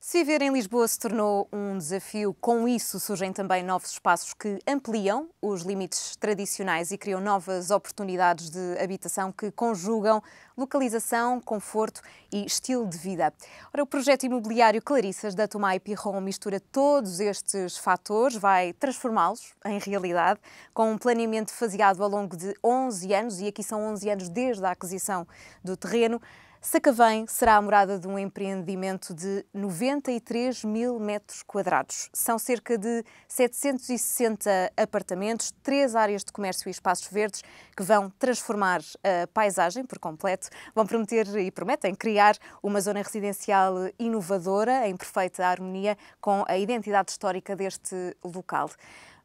Se viver em Lisboa se tornou um desafio, com isso surgem também novos espaços que ampliam os limites tradicionais e criam novas oportunidades de habitação que conjugam localização, conforto e estilo de vida. Ora, o projeto imobiliário Clarissas da Tomai Pirron mistura todos estes fatores, vai transformá-los em realidade, com um planeamento faseado ao longo de 11 anos, e aqui são 11 anos desde a aquisição do terreno. Sacavém será a morada de um empreendimento de 93 mil metros quadrados. São cerca de 760 apartamentos, 3 áreas de comércio e espaços verdes que vão transformar a paisagem por completo. Vão prometer e prometem criar uma zona residencial inovadora, em perfeita harmonia com a identidade histórica deste local.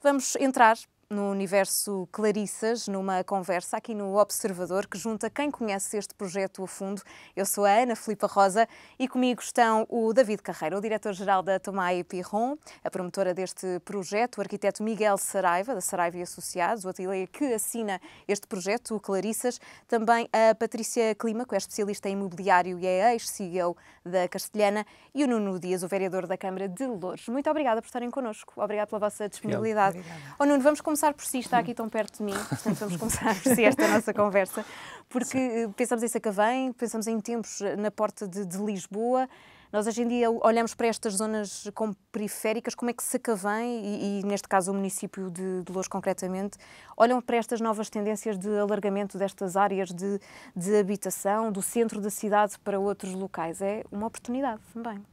Vamos entrar no universo Clarissas, numa conversa aqui no Observador, que junta quem conhece este projeto a fundo. Eu sou a Ana Filipa Rosa e comigo estão o David Carreira, o diretor-geral da Tomai Pirron, a promotora deste projeto, o arquiteto Miguel Saraiva, da Saraiva e Associados, o ateliê que assina este projeto, o Clarissas, também a Patrícia Clima, que é especialista em imobiliário e é ex-CEO da Castelhana, e o Nuno Dias, o vereador da Câmara de Loures. Muito obrigada por estarem connosco. Obrigada pela vossa disponibilidade. Nuno, vamos começar por si, está aqui tão perto de mim, portanto vamos começar por si esta nossa conversa, porque pensamos em Sacavém, pensamos em tempos na porta de Lisboa. Nós hoje em dia olhamos para estas zonas como periféricas. Como é que Sacavém, e neste caso o município de Loures concretamente, olham para estas novas tendências de alargamento destas áreas de habitação, do centro da cidade para outros locais? É uma oportunidade também.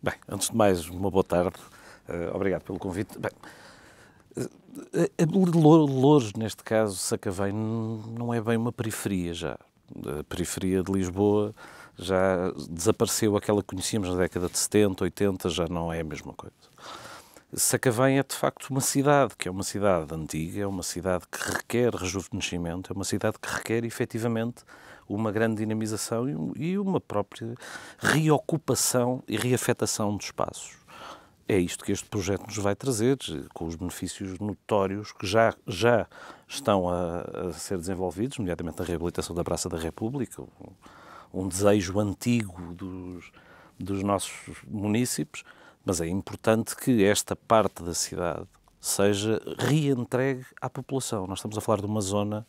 Bem, antes de mais, uma boa tarde. Obrigado pelo convite. Bem, Loures, neste caso, Sacavém, não é bem uma periferia já. A periferia de Lisboa já desapareceu, aquela que conhecíamos na década de 70, 80, já não é a mesma coisa. Sacavém é, de facto, uma cidade, que é uma cidade antiga, é uma cidade que requer rejuvenescimento, é uma cidade que requer, efetivamente, uma grande dinamização e uma própria reocupação e reafetação de espaços. É isto que este projeto nos vai trazer, com os benefícios notórios que já estão a ser desenvolvidos, nomeadamente a reabilitação da Praça da República, um desejo antigo dos nossos munícipes, mas é importante que esta parte da cidade seja reentregue à população. Nós estamos a falar de uma zona,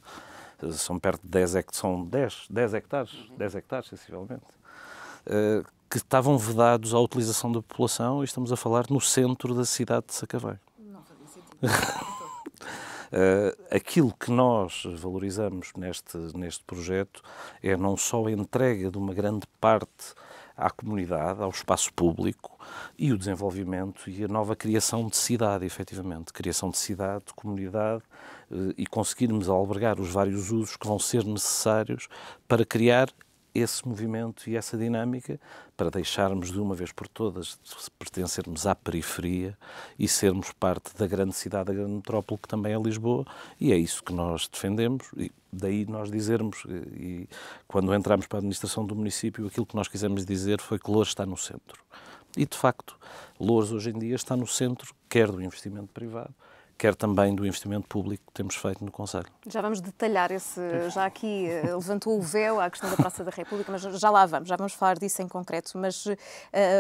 são perto de 10 hectares, sensivelmente, que estavam vedados à utilização da população, e estamos a falar no centro da cidade de Sacavém. Não fazia sentido. Aquilo que nós valorizamos neste projeto é não só a entrega de uma grande parte à comunidade, ao espaço público, e o desenvolvimento e a nova criação de cidade, efetivamente. Criação de cidade, de comunidade, e conseguirmos albergar os vários usos que vão ser necessários para criar esse movimento e essa dinâmica, para deixarmos de uma vez por todas de pertencermos à periferia e sermos parte da grande cidade, da grande metrópole que também é Lisboa, e é isso que nós defendemos, e daí nós dizermos, e quando entramos para a administração do município, aquilo que nós quisemos dizer foi que Loures está no centro. E, de facto, Loures hoje em dia está no centro, quer do investimento privado, quer também do investimento público que temos feito no Conselho. Já vamos detalhar já aqui levantou o véu à questão da Praça da República, mas já vamos falar disso em concreto. Mas,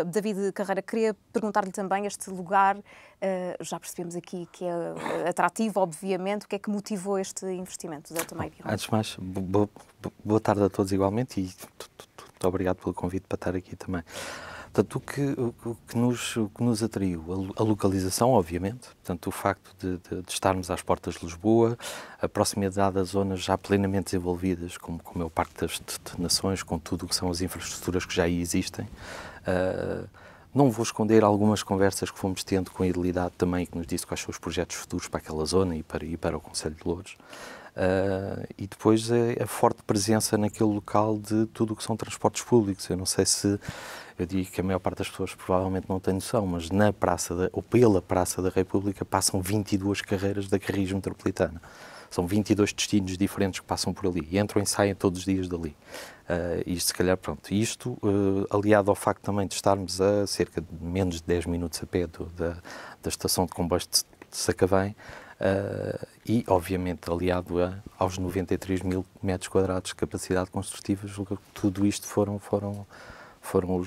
David Carreira, queria perguntar-lhe também este lugar, já percebemos aqui que é atrativo, obviamente, o que é que motivou este investimento da Tomai Pirron? Antes de mais, boa tarde a todos igualmente, e muito obrigado pelo convite para estar aqui também. Portanto, o que nos atraiu, a localização, obviamente, portanto, o facto de estarmos às portas de Lisboa, a proximidade a zonas já plenamente desenvolvidas, como é o Parque das Nações, com tudo o que são as infraestruturas que já aí existem. Não vou esconder algumas conversas que fomos tendo com a Idilidade também, que nos disse quais são os projetos futuros para aquela zona e para o Conselho de Loures. E depois a forte presença naquele local de tudo o que são transportes públicos. Eu não sei se, eu digo que a maior parte das pessoas provavelmente não tem noção, mas ou pela Praça da República passam 22 carreiras da Carris Metropolitana. São 22 destinos diferentes que passam por ali, e entram e saem todos os dias dali. Isto, se calhar, pronto. Isto, aliado ao facto também de estarmos a cerca de menos de 10 minutos a pé da estação de comboios de Sacavém, e, obviamente, aliado aos 93 mil metros quadrados de capacidade construtiva, julgo que tudo isto foram foram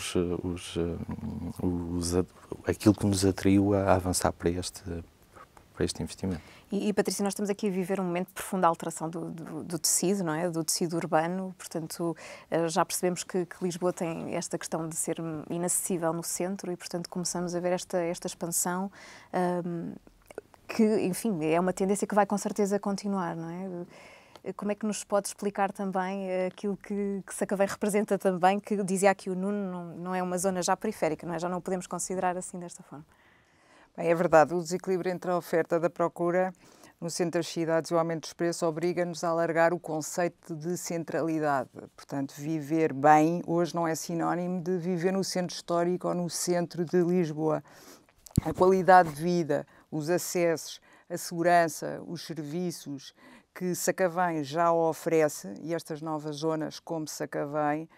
aquilo que nos atraiu a avançar para este investimento. E Patrícia, nós estamos aqui a viver um momento de profunda alteração do tecido, não é? Do tecido urbano, portanto, já percebemos que Lisboa tem esta questão de ser inacessível no centro e, portanto, começamos a ver esta expansão que, enfim, é uma tendência que vai com certeza continuar, não é? Como é que nos pode explicar também aquilo que Sacavém representa também, que dizia aqui o Nuno, não é uma zona já periférica, não é? Já não o podemos considerar assim desta forma. Bem, é verdade, o desequilíbrio entre a oferta e a procura no centro das cidades e o aumento dos preços obriga-nos a alargar o conceito de centralidade. Portanto, viver bem hoje não é sinónimo de viver no centro histórico ou no centro de Lisboa. A qualidade de vida, os acessos, a segurança, os serviços que Sacavém já oferece, e estas novas zonas como Sacavém,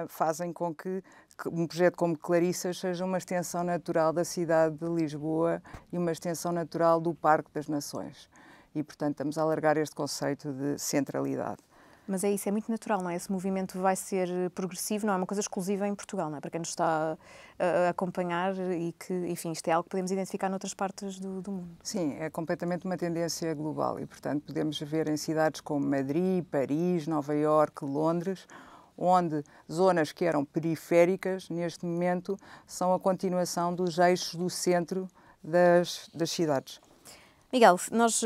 fazem com que um projeto como Clarissas seja uma extensão natural da cidade de Lisboa e uma extensão natural do Parque das Nações. E, portanto, estamos a alargar este conceito de centralidade. Mas é isso, é muito natural, não é? Esse movimento vai ser progressivo, não é uma coisa exclusiva em Portugal, não é? Para quem nos está a acompanhar e que, enfim, isto é algo que podemos identificar noutras partes do mundo. Sim, é completamente uma tendência global e, portanto, podemos ver em cidades como Madrid, Paris, Nova Iorque, Londres, onde zonas que eram periféricas, neste momento, são a continuação dos eixos do centro das cidades. Miguel, nós,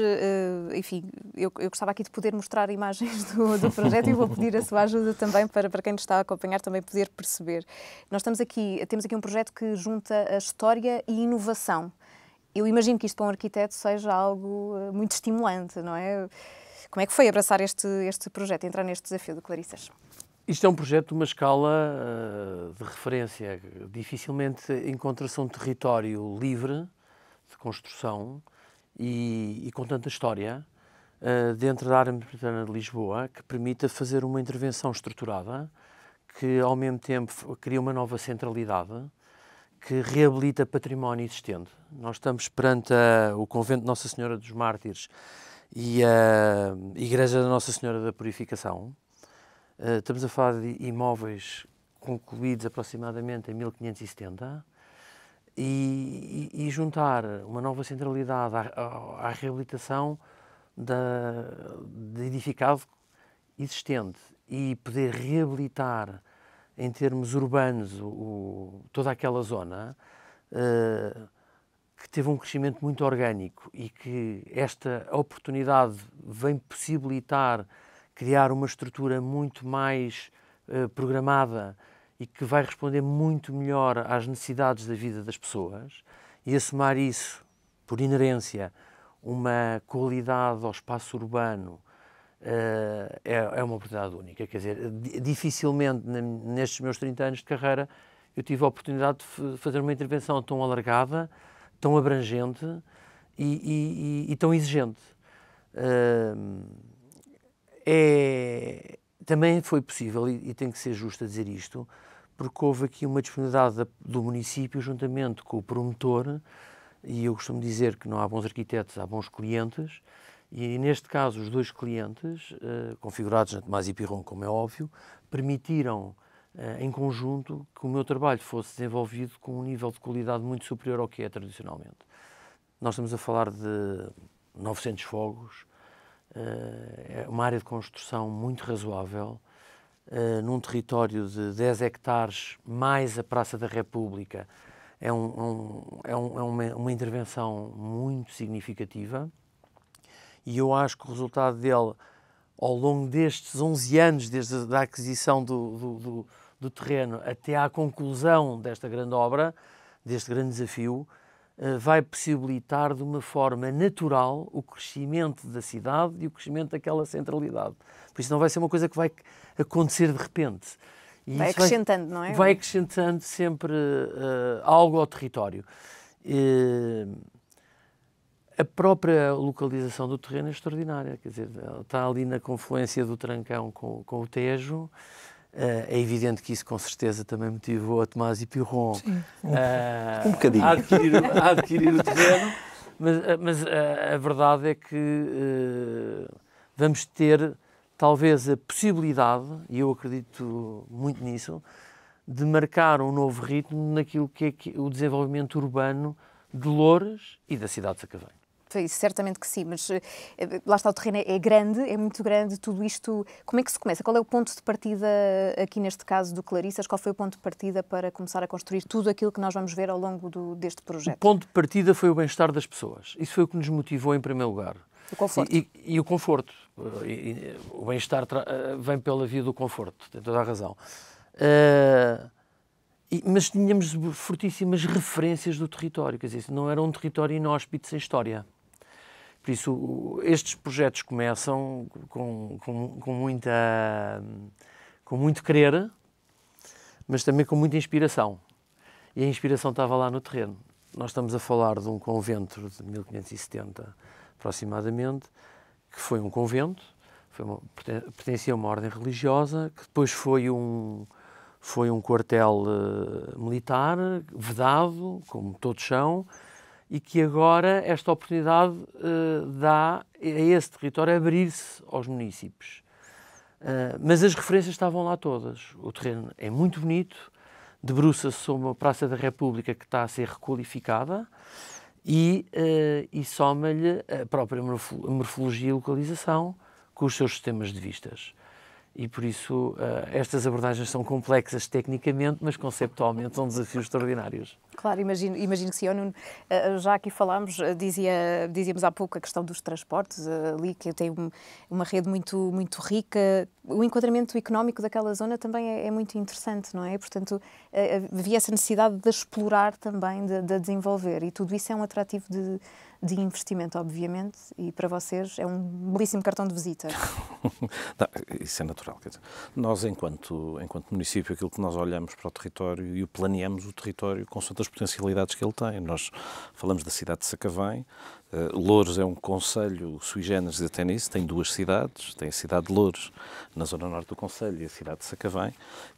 enfim, eu gostava aqui de poder mostrar imagens do projeto e vou pedir a sua ajuda também para quem nos está a acompanhar também poder perceber. Nós temos aqui um projeto que junta a história e inovação. Eu imagino que isto para um arquiteto seja algo muito estimulante, não é? Como é que foi abraçar este projeto, entrar neste desafio do Clarissas? Isto é um projeto de uma escala de referência. Dificilmente encontra-se um território livre de construção e com tanta história dentro da área metropolitana de Lisboa que permita fazer uma intervenção estruturada que, ao mesmo tempo, cria uma nova centralidade que reabilita património existente. Nós estamos perante o Convento de Nossa Senhora dos Mártires e a Igreja da Nossa Senhora da Purificação. Estamos a falar de imóveis concluídos aproximadamente em 1570 e juntar uma nova centralidade à reabilitação de edificado existente e poder reabilitar em termos urbanos toda aquela zona que teve um crescimento muito orgânico e que esta oportunidade vem possibilitar criar uma estrutura muito mais programada e que vai responder muito melhor às necessidades da vida das pessoas e a somar isso, por inerência, uma qualidade ao espaço urbano é uma oportunidade única. Quer dizer, dificilmente nestes meus 30 anos de carreira eu tive a oportunidade de fazer uma intervenção tão alargada, tão abrangente e tão exigente. Também foi possível, e tem que ser justo a dizer isto, porque houve aqui uma disponibilidade do município juntamente com o promotor, e eu costumo dizer que não há bons arquitetos, há bons clientes, e neste caso os dois clientes, configurados na Tomás e Pirron, como é óbvio, permitiram em conjunto que o meu trabalho fosse desenvolvido com um nível de qualidade muito superior ao que é tradicionalmente. Nós estamos a falar de 900 fogos, é uma área de construção muito razoável, num território de 10 hectares mais a Praça da República. É uma intervenção muito significativa e eu acho que o resultado dele, ao longo destes 11 anos, desde a aquisição do terreno até à conclusão desta grande obra, deste grande desafio, vai possibilitar de uma forma natural o crescimento da cidade e o crescimento daquela centralidade. Por isso não vai ser uma coisa que vai acontecer de repente. E vai acrescentando, não é? Vai acrescentando sempre algo ao território. A própria localização do terreno é extraordinária, quer dizer, está ali na confluência do Trancão com o Tejo. É evidente que isso, com certeza, também motivou a Tomás e Pirron um bocadinho a adquirir o terreno, mas a verdade é que vamos ter, talvez, a possibilidade, e eu acredito muito nisso, de marcar um novo ritmo naquilo que é o desenvolvimento urbano de Loures e da cidade de Sacavém. Certamente que sim, mas lá está, o terreno é grande, é muito grande, tudo isto, como é que se começa? Qual é o ponto de partida, aqui neste caso do Clarissas, qual foi o ponto de partida para começar a construir tudo aquilo que nós vamos ver ao longo deste projeto? O ponto de partida foi o bem-estar das pessoas, isso foi o que nos motivou em primeiro lugar. O conforto. E o conforto, o bem-estar vem pela via do conforto, tem toda a razão. Mas tínhamos fortíssimas referências do território, quer dizer, não era um território inóspito sem história. Por isso, estes projetos começam com muito querer, mas também com muita inspiração. E a inspiração estava lá no terreno. Nós estamos a falar de um convento de 1570, aproximadamente, que foi um convento, pertencia a uma ordem religiosa, que depois foi um quartel militar, vedado, como todos são, e que agora esta oportunidade dá a esse território abrir-se aos municípios. Mas as referências estavam lá todas. O terreno é muito bonito, debruça-se sobre uma Praça da República que está a ser requalificada e soma-lhe a própria morfologia e localização com os seus sistemas de vistas. E por isso estas abordagens são complexas tecnicamente, mas conceptualmente são desafios extraordinários. Claro, imagino que sim. Nuno, já aqui falámos, dizíamos há pouco a questão dos transportes, ali que tem uma rede muito, muito rica. O enquadramento económico daquela zona também é muito interessante, não é? Portanto, havia essa necessidade de explorar também, de desenvolver, e tudo isso é um atrativo de investimento, obviamente, e para vocês é um belíssimo cartão de visita. Não, isso é natural. Quer dizer, nós, enquanto município, aquilo que nós olhamos para o território e o planeamos o território consoante as potencialidades que ele tem. Nós falamos da cidade de Sacavém. Loures é um concelho sui generis até nisso, tem duas cidades, tem a cidade de Loures, na zona norte do concelho, e a cidade de Sacavém,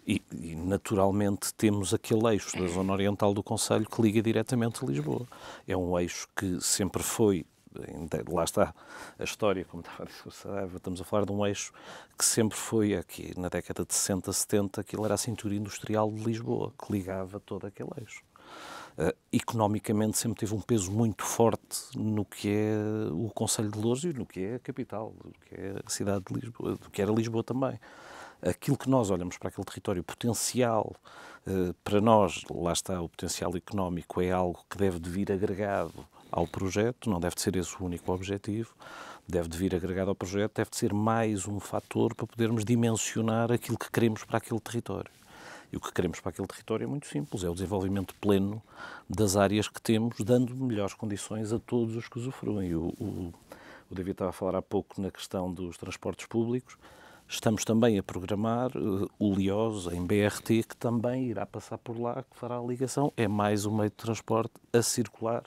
e naturalmente temos aquele eixo da zona oriental do concelho que liga diretamente a Lisboa. É um eixo que sempre foi, lá está a história, como estava a dizer, estamos a falar de um eixo que sempre foi, aqui na década de 60, 70, aquilo era a cintura industrial de Lisboa, que ligava todo aquele eixo. Economicamente sempre teve um peso muito forte no que é o concelho de Loures e no que é a capital, no que é a cidade de Lisboa, do que era Lisboa também. Aquilo que nós olhamos para aquele território potencial, para nós, lá está, o potencial económico é algo que deve de vir agregado ao projeto, não deve de ser esse o único objetivo, deve de vir agregado ao projeto, deve de ser mais um fator para podermos dimensionar aquilo que queremos para aquele território. E o que queremos para aquele território é muito simples, é o desenvolvimento pleno das áreas que temos, dando melhores condições a todos os que usufruem. O David estava a falar há pouco na questão dos transportes públicos. Estamos também a programar o Lioz em BRT, que também irá passar por lá, que fará a ligação. É mais um meio de transporte a circular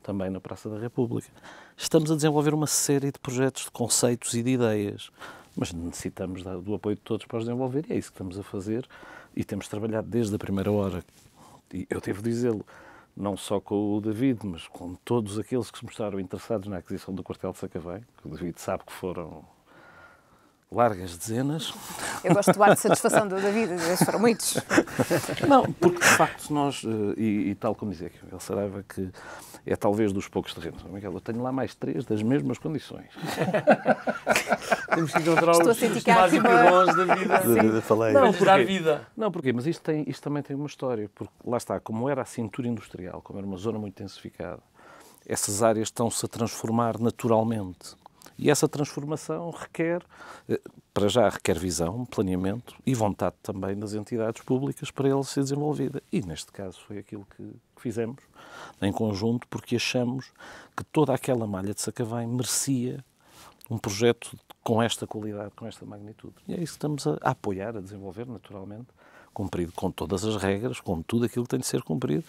também na Praça da República. Estamos a desenvolver uma série de projetos, de conceitos e de ideias, mas necessitamos do apoio de todos para os desenvolver, e é isso que estamos a fazer. E temos trabalhado desde a primeira hora, e eu devo dizê-lo, não só com o David, mas com todos aqueles que se mostraram interessados na aquisição do quartel de Sacavém, que o David sabe que foram largas dezenas. Eu gosto do ar de satisfação do David, esses foram muitos. Não, porque de facto nós, e tal como dizia aqui o Miguel Saraiva, que é talvez dos poucos terrenos. Miguel, eu tenho lá mais 3 das mesmas condições. Temos que encontrar Estou os bons da vida. Da vida falei. Não, Para a vida. Não, porquê? Mas isto também tem uma história, porque lá está, como era a cintura industrial, como era uma zona muito intensificada, essas áreas estão-se a transformar naturalmente. E essa transformação requer, para já, requer visão, planeamento e vontade também das entidades públicas para ela ser desenvolvida. E, neste caso, foi aquilo que fizemos em conjunto, porque achamos que toda aquela malha de Sacavém merecia um projeto com esta qualidade, com esta magnitude. E é isso que estamos a apoiar, a desenvolver, naturalmente, cumprido com todas as regras, com tudo aquilo que tem de ser cumprido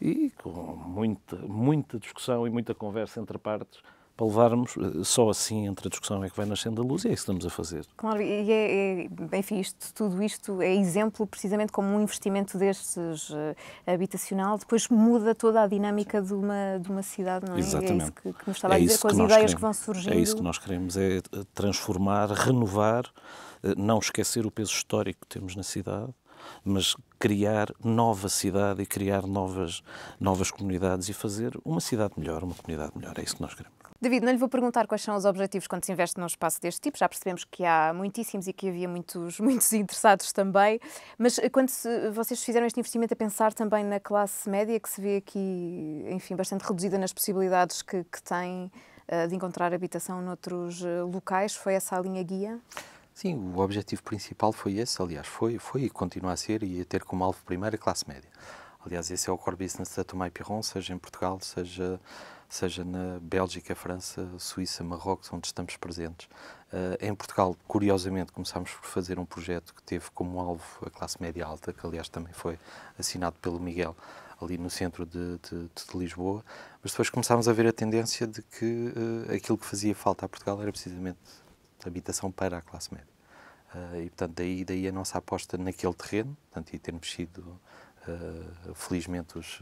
e com muita discussão e muita conversa entre partes, para levarmos, só assim entre a discussão é que vai nascendo a luz, e é isso que estamos a fazer. Claro, e enfim, tudo isto é exemplo precisamente como um investimento destes habitacional, depois muda toda a dinâmica de uma cidade, não é? Exatamente. É isso que nos estava a dizer, com as ideias que vão surgindo. É isso que nós queremos, é transformar, renovar, não esquecer o peso histórico que temos na cidade, mas criar nova cidade e criar novas comunidades e fazer uma cidade melhor, uma comunidade melhor. É isso que nós queremos. David, não lhe vou perguntar quais são os objetivos quando se investe num espaço deste tipo, já percebemos que há muitíssimos e que havia muitos interessados também, mas quando vocês fizeram este investimento a pensar também na classe média, que se vê aqui, enfim, bastante reduzida nas possibilidades que tem de encontrar habitação noutros locais, foi essa a linha guia? Sim, o objetivo principal foi esse, aliás, foi e continua a ser e a ter como alvo primeiro a classe média. Aliás, esse é o core business da Thomas Pierron, seja em Portugal, seja na Bélgica, França, Suíça, Marrocos, onde estamos presentes. Em Portugal, curiosamente, começámos por fazer um projeto que teve como alvo a classe média alta, que aliás também foi assinado pelo Miguel, ali no centro de Lisboa, mas depois começámos a ver a tendência de que aquilo que fazia falta a Portugal era precisamente habitação para a classe média. E, portanto, daí a nossa aposta naquele terreno, portanto, e termos sido, felizmente, os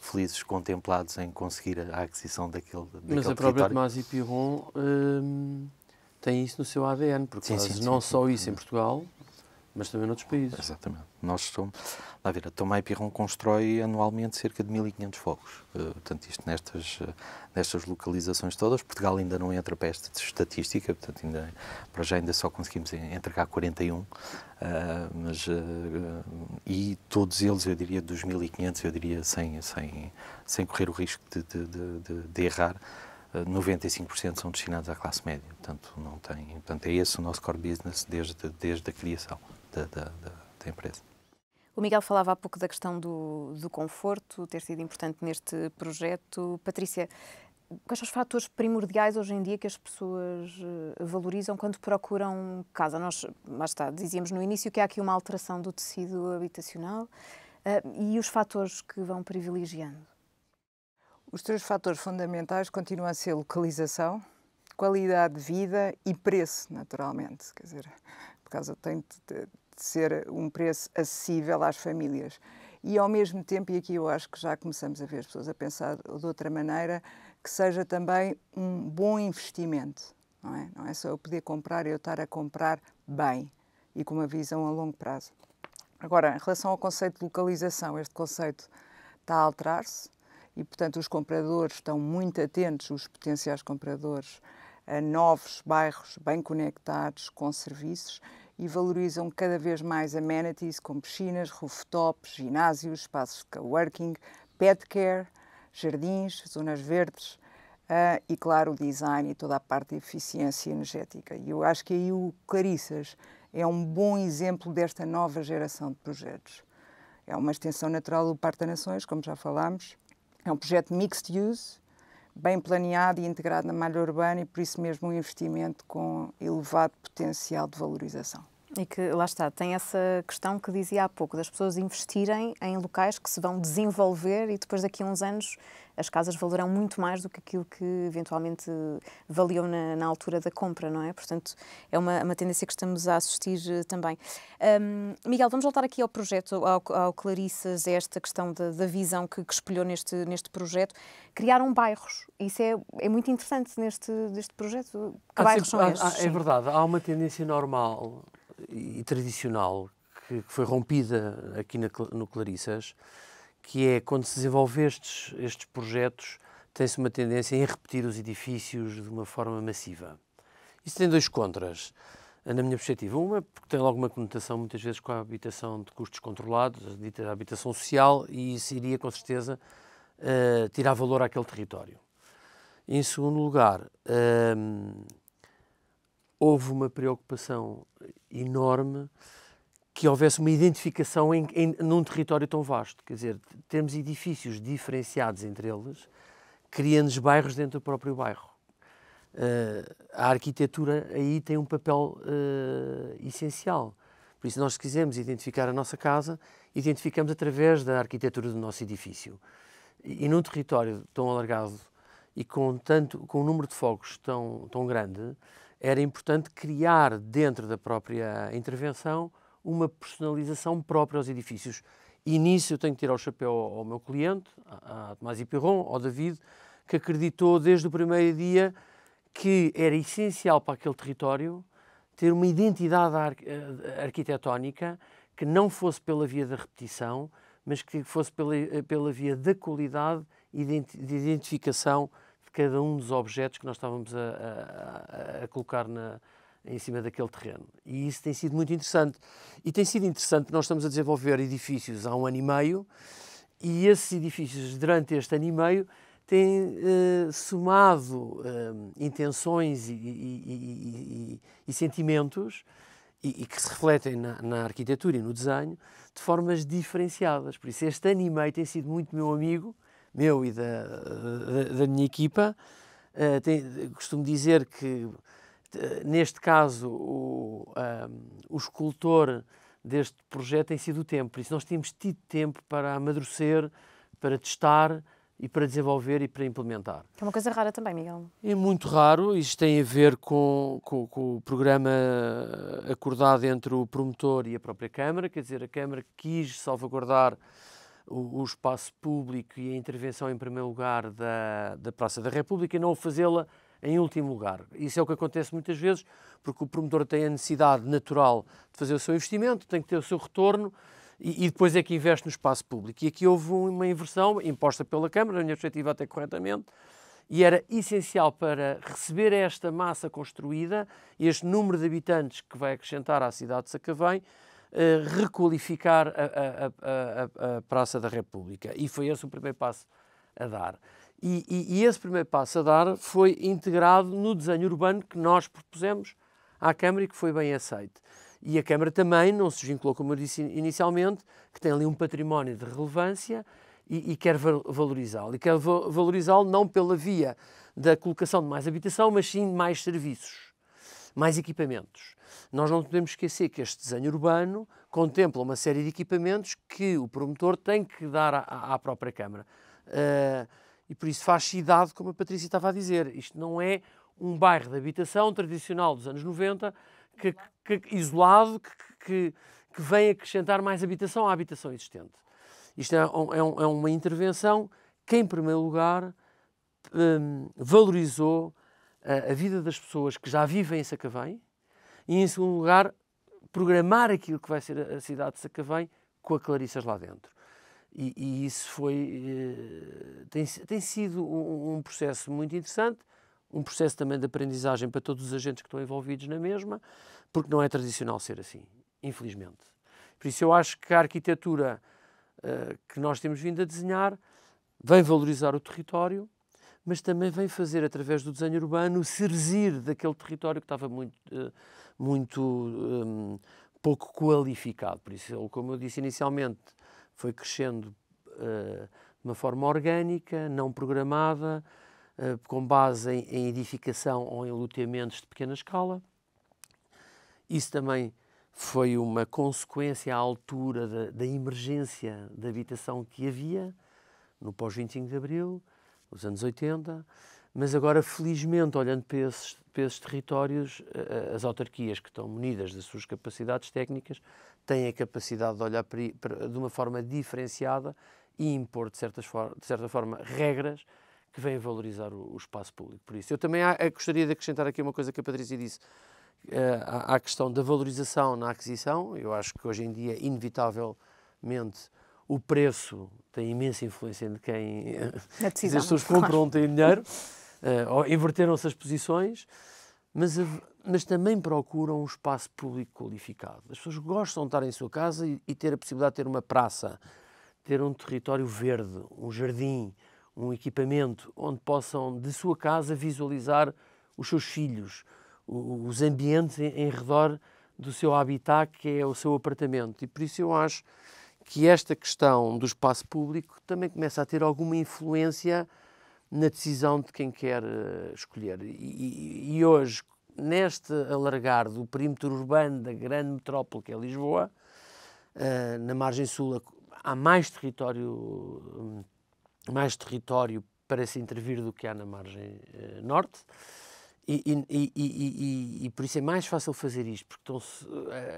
felizes contemplados em conseguir a aquisição daquele território. Mas a própria Thomas Pierron tem isso no seu ADN, porque não só isso em Portugal, mas também noutros países. Exatamente. Nós somos... Lá ver, a Thomas Pierron constrói anualmente cerca de 1.500 fogos. Portanto, isto nestas localizações todas. Portugal ainda não entra para esta estatística, portanto, para já ainda só conseguimos entregar 41. E todos eles, eu diria, dos 1.500, eu diria, sem correr o risco de errar, 95% são destinados à classe média. Portanto, é esse o nosso core business desde a criação da empresa. O Miguel falava há pouco da questão do conforto, ter sido importante neste projeto. Patrícia, quais são os fatores primordiais hoje em dia que as pessoas valorizam quando procuram casa? Nós, lá está, dizíamos no início que há aqui uma alteração do tecido habitacional e os fatores que vão privilegiando? Os três fatores fundamentais continuam a ser localização, qualidade de vida e preço, naturalmente. Quer dizer, por causa tem de ser um preço acessível às famílias. E, ao mesmo tempo, e aqui eu acho que já começamos a ver as pessoas a pensar de outra maneira, que seja também um bom investimento. Não é só eu poder comprar, eu estar a comprar bem e com uma visão a longo prazo. Agora, em relação ao conceito de localização, este conceito está a alterar-se. E, portanto, os compradores estão muito atentos, os potenciais compradores, a novos bairros bem conectados com serviços e valorizam cada vez mais amenities como piscinas, rooftops, ginásios, espaços de coworking, pet care, jardins, zonas verdes e, claro, o design e toda a parte de eficiência energética. E eu acho que aí o Clarissas é um bom exemplo desta nova geração de projetos. É uma extensão natural do Parque das Nações, como já falámos. É um projeto mixed use, bem planeado e integrado na malha urbana e, por isso mesmo, um investimento com elevado potencial de valorização. E que, lá está, tem essa questão que dizia há pouco, das pessoas investirem em locais que se vão desenvolver e depois daqui a uns anos as casas valerão muito mais do que aquilo que eventualmente valiam na altura da compra, não é? Portanto, é uma tendência que estamos a assistir também. Miguel, vamos voltar aqui ao projeto, ao Clarissas, esta questão da visão que espelhou neste projeto. Criaram bairros, isso é muito interessante neste projeto. Que bairros são estes? É verdade, há uma tendência normal e tradicional que foi rompida aqui no Clarissas, que é quando se desenvolve estes projetos, tem-se uma tendência em repetir os edifícios de uma forma massiva. Isso tem dois contras, na minha perspectiva. Uma, porque tem logo uma conotação muitas vezes com a habitação de custos controlados, a habitação social, e isso iria com certeza tirar valor àquele território. Em segundo lugar, houve uma preocupação enorme que houvesse uma identificação num território tão vasto. Quer dizer, termos edifícios diferenciados entre eles, criando bairros dentro do próprio bairro. A arquitetura aí tem um papel essencial. Por isso, nós, se quisermos identificar a nossa casa, identificamos através da arquitetura do nosso edifício. E num território tão alargado e com um número de fogos tão grande, era importante criar dentro da própria intervenção uma personalização própria aos edifícios. E nisso eu tenho que tirar o chapéu ao meu cliente, a Thomas Pierron, ao David, que acreditou desde o primeiro dia que era essencial para aquele território ter uma identidade arquitetónica que não fosse pela via da repetição, mas que fosse pela via da qualidade e de identificação de cada um dos objetos que nós estávamos a colocar em cima daquele terreno. E isso tem sido muito interessante. E tem sido interessante, nós estamos a desenvolver edifícios há 1 ano e meio, e esses edifícios, durante este ano e meio, têm somado intenções e sentimentos e que se refletem na arquitetura e no desenho de formas diferenciadas. Por isso, este ano e meio tem sido muito meu amigo, meu e da minha equipa. Costumo dizer que, neste caso, o escultor deste projeto tem sido o tempo. Por isso, nós temos tido tempo para amadurecer, para testar e para desenvolver e para implementar. É uma coisa rara também, Miguel. É muito raro. Isto tem a ver com o programa acordado entre o promotor e a própria Câmara. Quer dizer, a Câmara quis salvaguardar o espaço público e a intervenção em primeiro lugar da Praça da República e não fazê-la em último lugar. Isso é o que acontece muitas vezes, porque o promotor tem a necessidade natural de fazer o seu investimento, tem que ter o seu retorno e depois é que investe no espaço público. E aqui houve uma inversão imposta pela Câmara, na minha perspectiva até corretamente, e era essencial para receber esta massa construída, este número de habitantes que vai acrescentar à cidade de Sacavém, requalificar a Praça da República. E foi esse o primeiro passo a dar. E esse primeiro passo a dar foi integrado no desenho urbano que nós propusemos à Câmara e que foi bem aceito. E a Câmara também não se vinculou, como eu disse inicialmente, que tem ali um património de relevância e quer valorizá-lo. E quer valorizá-lo não pela via da colocação de mais habitação, mas sim de mais serviços, mais equipamentos. Nós não podemos esquecer que este desenho urbano contempla uma série de equipamentos que o promotor tem que dar à própria Câmara. E por isso faz cidade, como a Patrícia estava a dizer. Isto não é um bairro de habitação tradicional dos anos 90, isolado, que vem acrescentar mais habitação à habitação existente. Isto é uma intervenção que, em primeiro lugar, valorizou a vida das pessoas que já vivem em Sacavém e, em segundo lugar, programar aquilo que vai ser a cidade de Sacavém com a Clarissas lá dentro. E isso tem sido um processo muito interessante, um processo também de aprendizagem para todos os agentes que estão envolvidos na mesma, porque não é tradicional ser assim, infelizmente. Por isso eu acho que a arquitetura que nós temos vindo a desenhar vem valorizar o território, mas também vem fazer, através do desenho urbano, o cerzir daquele território que estava muito pouco qualificado. Por isso, como eu disse inicialmente, foi crescendo de uma forma orgânica, não programada, com base em edificação ou em loteamentos de pequena escala. Isso também foi uma consequência à altura da emergência de habitação que havia no pós-25 de Abril, nos anos 80, mas agora, felizmente, olhando para esses territórios, as autarquias que estão munidas das suas capacidades técnicas têm a capacidade de olhar de uma forma diferenciada e impor, de certa forma, regras que vêm valorizar o espaço público. Por isso, eu também gostaria de acrescentar aqui uma coisa que a Patrícia disse, à questão da valorização na aquisição. Eu acho que hoje em dia, inevitavelmente, o preço tem imensa influência de quem as pessoas compram, têm dinheiro, inverteram-se as posições, mas também procuram um espaço público qualificado. As pessoas gostam de estar em sua casa e ter a possibilidade de ter uma praça, ter um território verde, um jardim, um equipamento onde possam, de sua casa, visualizar os seus filhos, os ambientes em redor do seu habitat, que é o seu apartamento. E por isso eu acho que esta questão do espaço público também começa a ter alguma influência na decisão de quem quer escolher. E hoje, neste alargar do perímetro urbano da grande metrópole que é Lisboa, na margem sul há mais território para se intervir do que há na margem norte. E por isso é mais fácil fazer isto, porque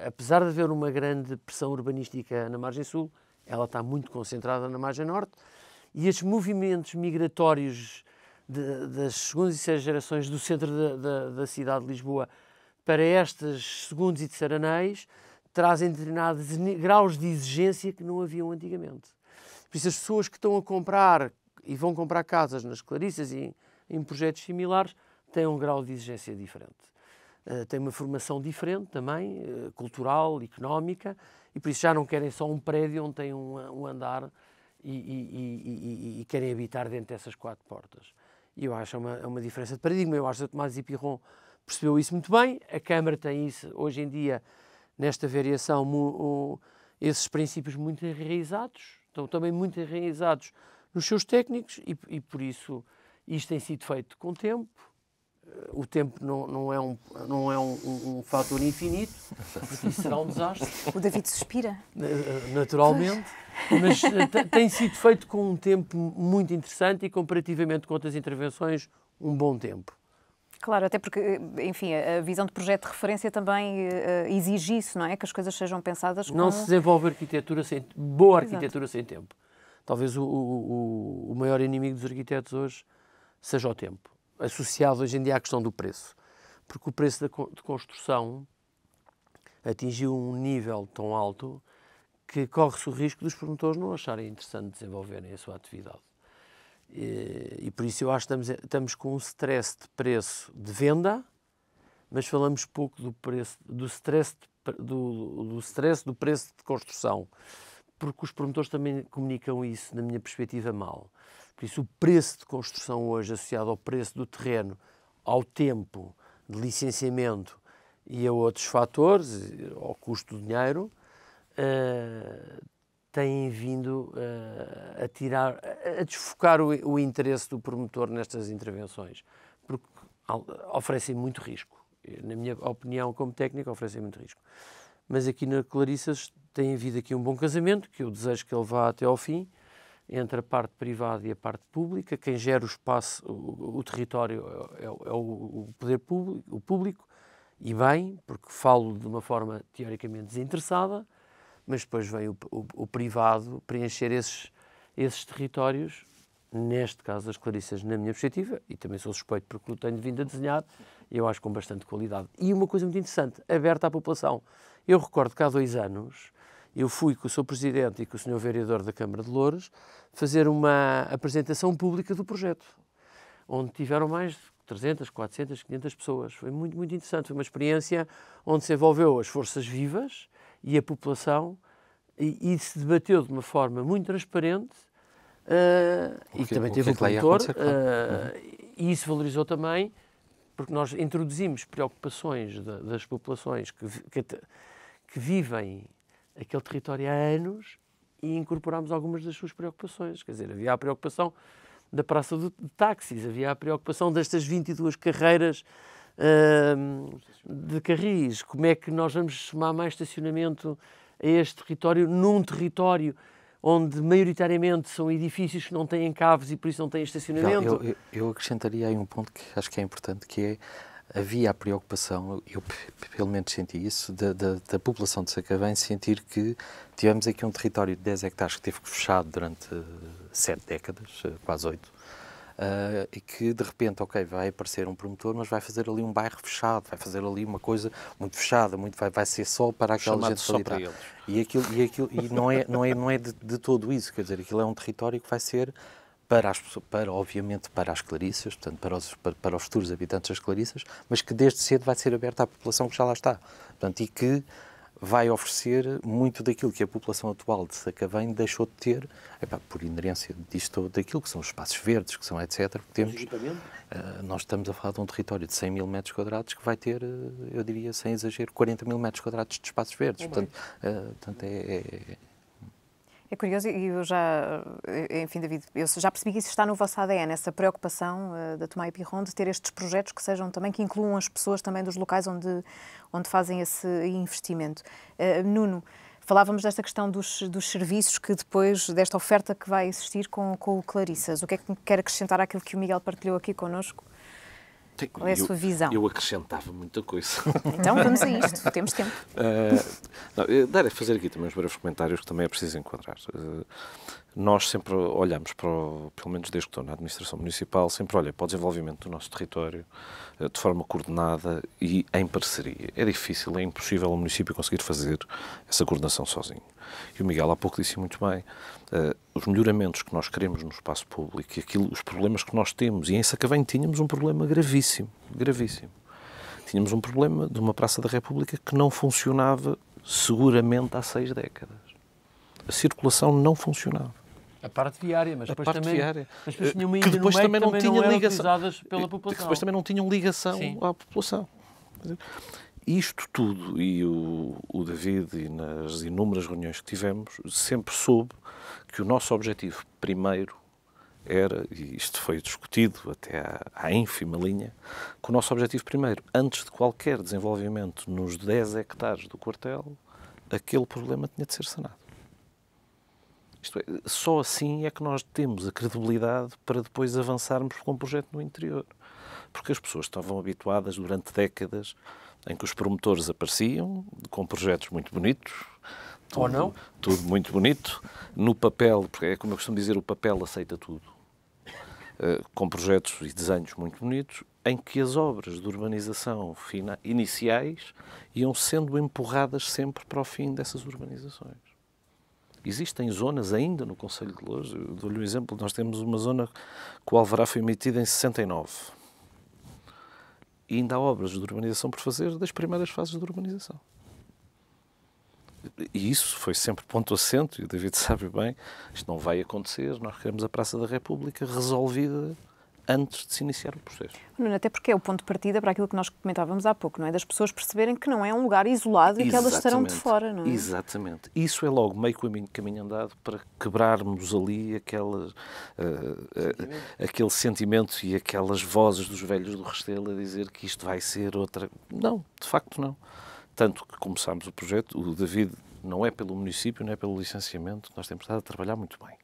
apesar de haver uma grande pressão urbanística na margem sul, ela está muito concentrada na margem norte, e estes movimentos migratórios das segundas e terceiras gerações do centro da cidade de Lisboa para estas segundos e terceiros anéis trazem determinados graus de exigência que não haviam antigamente. Por isso, as pessoas que estão a comprar e vão comprar casas nas Clarissas e em projetos similares têm um grau de exigência diferente. Têm uma formação diferente também, cultural, económica, e por isso já não querem só um prédio onde tem um andar e querem habitar dentro dessas 4 portas. E eu acho uma diferença de paradigma. Eu acho que o Tomás Ipirron percebeu isso muito bem. A Câmara tem isso, hoje em dia, nesta variação, esses princípios muito enraizados, estão também muito enraizados nos seus técnicos e por isso isto tem sido feito com tempo. O tempo não é um fator infinito, porque isso será um desastre. O David suspira. Naturalmente, mas tem sido feito com um tempo muito interessante e, comparativamente com outras intervenções, um bom tempo. Claro, até porque, enfim, a visão de projeto de referência também exige isso, não é? Que as coisas sejam pensadas com... Não se desenvolve boa arquitetura sem tempo. Talvez o maior inimigo dos arquitetos hoje seja o tempo, associado hoje em dia à questão do preço. Porque o preço de construção atingiu um nível tão alto que corre-se o risco dos promotores não acharem interessante desenvolverem a sua atividade. E por isso eu acho que estamos com um stress de preço de venda, mas falamos pouco do stress do preço de construção, porque os promotores também comunicam isso, na minha perspectiva, mal. Por isso o preço de construção hoje, associado ao preço do terreno, ao tempo de licenciamento e a outros fatores, ao custo do dinheiro, têm vindo a desfocar o interesse do promotor nestas intervenções, porque oferecem muito risco. Na minha opinião, como técnico, oferecem muito risco. Mas aqui na Clarissas tem havido aqui um bom casamento, que eu desejo que ele vá até ao fim, entre a parte privada e a parte pública. Quem gera o espaço, o território, é o poder público, o público, e bem, porque falo de uma forma teoricamente desinteressada, mas depois vem o privado preencher esses territórios, neste caso das Clarissas, na minha perspectiva, e também sou suspeito porque o tenho vindo a desenhar, e eu acho com bastante qualidade. E uma coisa muito interessante, aberta à população. Eu recordo que há 2 anos, eu fui com o Sr. Presidente e com o Sr. Vereador da Câmara de Loures fazer uma apresentação pública do projeto, onde tiveram mais de 300, 400, 500 pessoas. Foi muito, muito interessante. Foi uma experiência onde se envolveu as forças vivas e a população e se debateu de uma forma muito transparente e também teve o promotor e isso valorizou também, porque nós introduzimos preocupações das populações que vivem aquele território há anos e incorporámos algumas das suas preocupações. Quer dizer, havia a preocupação da praça de táxis, havia a preocupação destas 22 carreiras de carris. Como é que nós vamos chamar mais estacionamento a este território, num território onde maioritariamente são edifícios que não têm caves e por isso não têm estacionamento? Eu acrescentaria aí um ponto que acho que é importante, que é havia a preocupação, eu pelo menos senti isso, da população de Sacavém sentir que tivemos aqui um território de 10 hectares que teve fechado durante 7 décadas, quase 8, e que de repente, ok, vai aparecer um promotor, mas vai fazer ali um bairro fechado, vai fazer ali uma coisa muito fechada, vai ser só para aquela gente só para eles. E não é de todo isso, quer dizer, aquilo é um território que vai ser obviamente para as Clarissas, portanto, para os futuros habitantes das Clarissas, mas que desde cedo vai ser aberta à população que já lá está. Portanto, e que vai oferecer muito daquilo que a população atual de Sacavém deixou de ter, por inerência disto, daquilo que são os espaços verdes, que são etc. Que temos, nós estamos a falar de um território de 100 mil metros quadrados que vai ter, eu diria, sem exagero, 40 mil metros quadrados de espaços verdes. Portanto, É curioso, e eu já, enfim, David, eu já percebi que isso está no vosso ADN, essa preocupação da Tomás Ipirron de ter estes projetos que sejam também, que incluam as pessoas também dos locais onde fazem esse investimento. Nuno, falávamos desta questão dos serviços que depois, desta oferta que vai existir com o Clarissas. O que é que quer acrescentar àquilo que o Miguel partilhou aqui connosco? Qual é a sua visão? Eu acrescentava muita coisa. Então vamos a isto, temos tempo. Dar a fazer aqui também uns breves comentários que também é preciso enquadrar. Nós sempre olhamos pelo menos desde que estou na administração municipal, sempre olha para o desenvolvimento do nosso território de forma coordenada e em parceria. É difícil, é impossível o município conseguir fazer essa coordenação sozinho. E o Miguel há pouco disse muito bem, os melhoramentos que nós queremos no espaço público e os problemas que nós temos, e em Sacavém tínhamos um problema gravíssimo, gravíssimo. Tínhamos um problema de uma Praça da República que não funcionava seguramente há 6 décadas. A circulação não funcionava. A parte viária, mas depois também, viária, mas depois tinha uma que depois também não tinha ligação pela população. Que depois também não tinham ligação Sim. à população. Isto tudo, e o David, e nas inúmeras reuniões que tivemos, sempre soube que o nosso objetivo primeiro era, e isto foi discutido até à ínfima linha, que o nosso objetivo primeiro, antes de qualquer desenvolvimento nos 10 hectares do quartel, aquele problema tinha de ser sanado. Isto é, só assim é que nós temos a credibilidade para depois avançarmos com o projeto no interior. Porque as pessoas estavam habituadas durante décadas em que os promotores apareciam com projetos muito bonitos. Ou não? Tudo muito bonito. No papel, porque é como eu costumo dizer, o papel aceita tudo. Com projetos e desenhos muito bonitos, em que as obras de urbanização iniciais iam sendo empurradas sempre para o fim dessas urbanizações. Existem zonas ainda no Concelho de Loures, eu dou-lhe um exemplo, nós temos uma zona que o alvará foi emitido em 69. E ainda há obras de urbanização por fazer das primeiras fases de urbanização. E isso foi sempre ponto assente, e o David sabe bem, isto não vai acontecer, nós queremos a Praça da República resolvida antes de se iniciar o processo. Nuno, até porque é o ponto de partida para aquilo que nós comentávamos há pouco, não é? Das pessoas perceberem que não é um lugar isolado e que elas estarão de fora, não é? Exatamente. Isso é logo meio caminho andado para quebrarmos ali aquele sentimento e aquelas vozes dos velhos do Restelo a dizer que isto vai ser outra... Não, de facto não. Tanto que começámos o projeto, o David não é pelo município, não é pelo licenciamento, nós temos estado a trabalhar muito bem.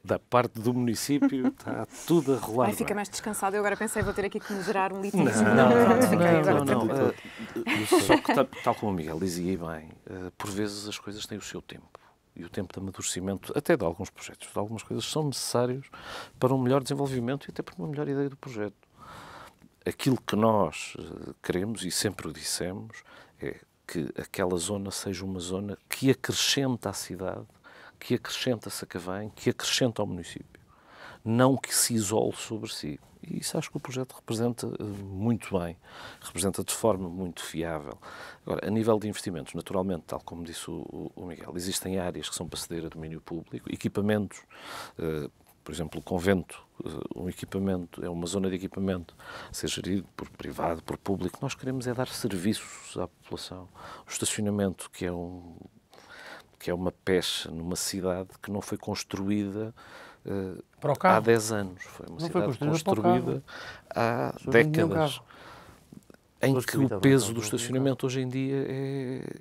Da parte do município está tudo a rolar. Ai, fica mais descansado. Eu agora pensei, vou ter aqui que moderar um litígio. Só que, tal como o Miguel dizia bem, por vezes as coisas têm o seu tempo. E o tempo de amadurecimento, até de alguns projetos, de algumas coisas, são necessários para um melhor desenvolvimento e até para uma melhor ideia do projeto. Aquilo que nós queremos, e sempre o dissemos, é que aquela zona seja uma zona que acrescenta à cidade, que acrescenta a Sacavém, que acrescenta ao município. Não que se isole sobre si. E isso acho que o projeto representa muito bem, representa de forma muito fiável. Agora, a nível de investimentos, naturalmente, tal como disse o Miguel, existem áreas que são para ceder a domínio público, equipamentos, por exemplo, o convento, um equipamento, é uma zona de equipamento a ser gerido por privado, por público. Nós queremos é dar serviços à população. O estacionamento, que é uma pecha numa cidade que não foi construída há 10 anos. Foi uma cidade construída há décadas. Em que o peso do estacionamento hoje em dia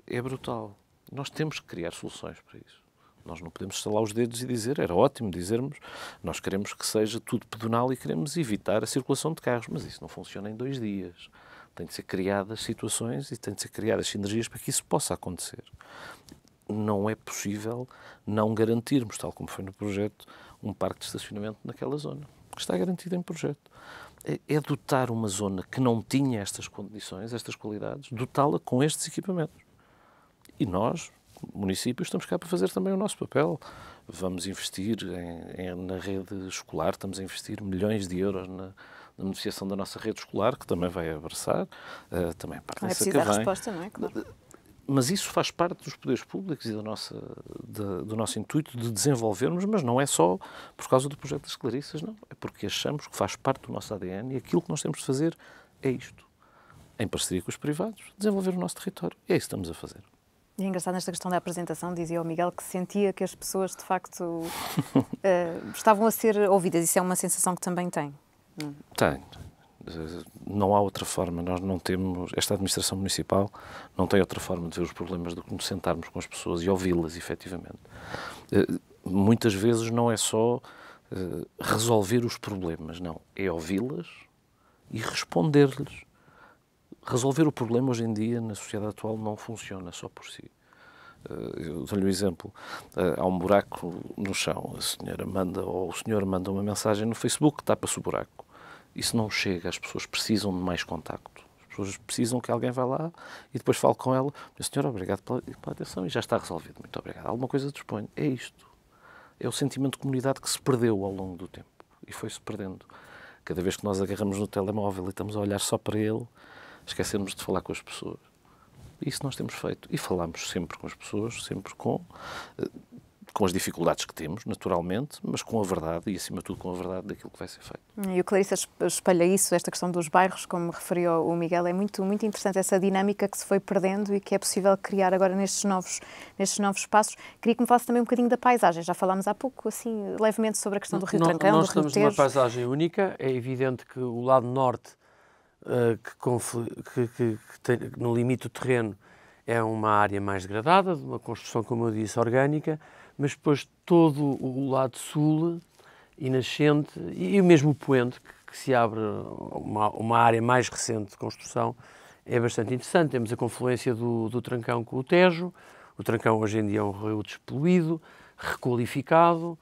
é brutal. Nós temos que criar soluções para isso. Nós não podemos estalar os dedos e dizer, era ótimo dizermos, nós queremos que seja tudo pedonal e queremos evitar a circulação de carros, mas isso não funciona em 2 dias. Tem de ser criadas situações e tem de ser criadas sinergias para que isso possa acontecer. Não é possível não garantirmos, tal como foi no projeto, um parque de estacionamento naquela zona, que está garantido em projeto. É dotar uma zona que não tinha estas condições, estas qualidades, dotá-la com estes equipamentos. E nós, municípios, estamos cá para fazer também o nosso papel. Vamos investir na rede escolar, estamos a investir milhões de euros na beneficiação da nossa rede escolar, que também vai abraçar, também a parte da Sacavém. É preciso a resposta, não é? Claro. Mas isso faz parte dos poderes públicos e do nosso intuito de desenvolvermos, mas não é só por causa do projeto das Clarissas, não. É porque achamos que faz parte do nosso ADN e aquilo que nós temos de fazer é isto. Em parceria com os privados, desenvolver o nosso território. E é isso que estamos a fazer. E é engraçado nesta questão da apresentação, dizia o Miguel, que sentia que as pessoas, de facto, estavam a ser ouvidas. Isso é uma sensação que também tem? Tem. Não há outra forma, nós não temos, esta administração municipal não tem outra forma de ver os problemas do que nos sentarmos com as pessoas e ouvi-las, efetivamente. Muitas vezes não é só resolver os problemas, não, é ouvi-las e responder-lhes. Resolver o problema hoje em dia, na sociedade atual, não funciona só por si. Eu dou-lhe um exemplo. Há um buraco no chão, a senhora manda, ou o senhor manda uma mensagem no Facebook, tapa-se o buraco. Isso não chega, as pessoas precisam de mais contacto. As pessoas precisam que alguém vá lá e depois fale com ela. Senhora, obrigado pela atenção e já está resolvido. Muito obrigado. Alguma coisa disponho. É isto. É o sentimento de comunidade que se perdeu ao longo do tempo. E foi-se perdendo. Cada vez que nós agarramos no telemóvel e estamos a olhar só para ele, esquecemos de falar com as pessoas. Isso nós temos feito. E falamos sempre com as pessoas, sempre com as dificuldades que temos, naturalmente, mas com a verdade e, acima de tudo, com a verdade daquilo que vai ser feito. E o Clarissa espelha isso, esta questão dos bairros, como referiu o Miguel, é muito, muito interessante essa dinâmica que se foi perdendo e que é possível criar agora nestes novos espaços. Queria que me falasse também um bocadinho da paisagem. Já falámos há pouco, assim, levemente sobre a questão do Rio Trancão, nós do Rio estamos Tejo. numa paisagem única. É evidente que o lado norte, que no limite do terreno, é uma área mais degradada, de uma construção, como eu disse, orgânica, mas depois todo o lado sul e nascente, e mesmo o poente, que se abre uma área mais recente de construção, é bastante interessante. Temos a confluência do Trancão com o Tejo. O Trancão hoje em dia é um rio despoluído, requalificado,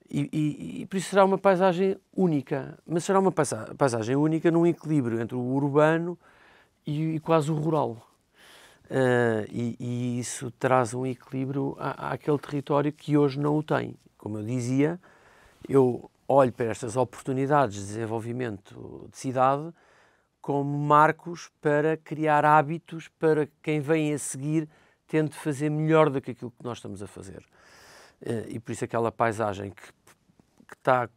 e por isso será uma paisagem única, mas será uma paisagem única num equilíbrio entre o urbano e quase o rural. E isso traz um equilíbrio àquele território que hoje não o tem. Como eu dizia, eu olho para estas oportunidades de desenvolvimento de cidade como marcos para criar hábitos para quem vem a seguir tente fazer melhor do que aquilo que nós estamos a fazer. E por isso aquela paisagem que está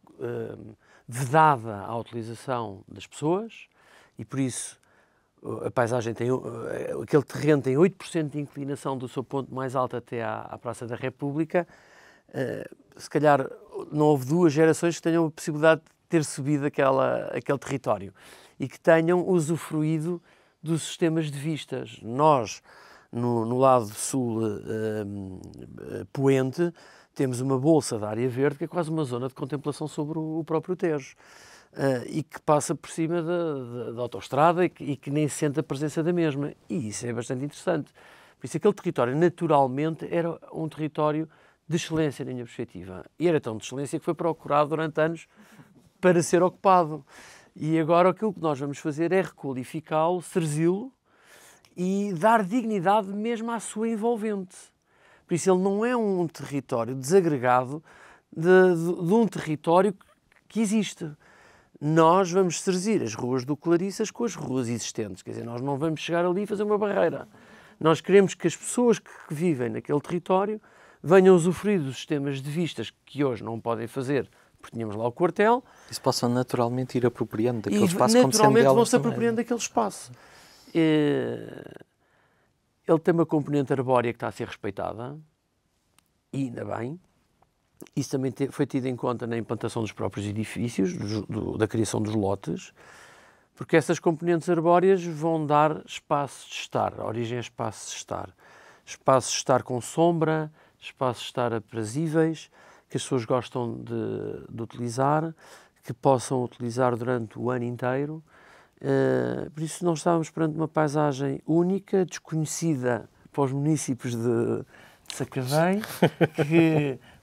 vedada à utilização das pessoas, e por isso a paisagem aquele terreno tem 8% de inclinação do seu ponto mais alto até à Praça da República. Se calhar não houve 2 gerações que tenham a possibilidade de ter subido aquele território e que tenham usufruído dos sistemas de vistas. Nós, no lado sul poente, temos uma bolsa de área verde que é quase uma zona de contemplação sobre o próprio Tejo. E que passa por cima da autoestrada e que nem se sente a presença da mesma. E isso é bastante interessante. Por isso, aquele território, naturalmente, era um território de excelência, na minha perspectiva. E era tão de excelência que foi procurado durante anos para ser ocupado. E agora aquilo que nós vamos fazer é requalificá-lo, serzi-lo e dar dignidade mesmo à sua envolvente. Por isso, ele não é um território desagregado de um território que existe. Nós vamos serzir as ruas do Clarissas com as ruas existentes. Quer dizer, nós não vamos chegar ali e fazer uma barreira. Nós queremos que as pessoas que vivem naquele território venham usufruir dos sistemas de vistas que hoje não podem fazer, porque tínhamos lá o quartel. E se possam naturalmente ir apropriando daquele espaço, como sendo naturalmente delas vão-se também. apropriando daquele espaço. Ele tem uma componente arbórea que está a ser respeitada, e ainda bem. Isso também foi tido em conta na implantação dos próprios edifícios, da criação dos lotes, porque essas componentes arbóreas vão dar espaços de estar, a origem a espaços de estar. Espaços de estar com sombra, espaços de estar aprazíveis, que as pessoas gostam de utilizar, que possam utilizar durante o ano inteiro. Por isso nós estávamos perante uma paisagem única, desconhecida para os municípios de Sacavém,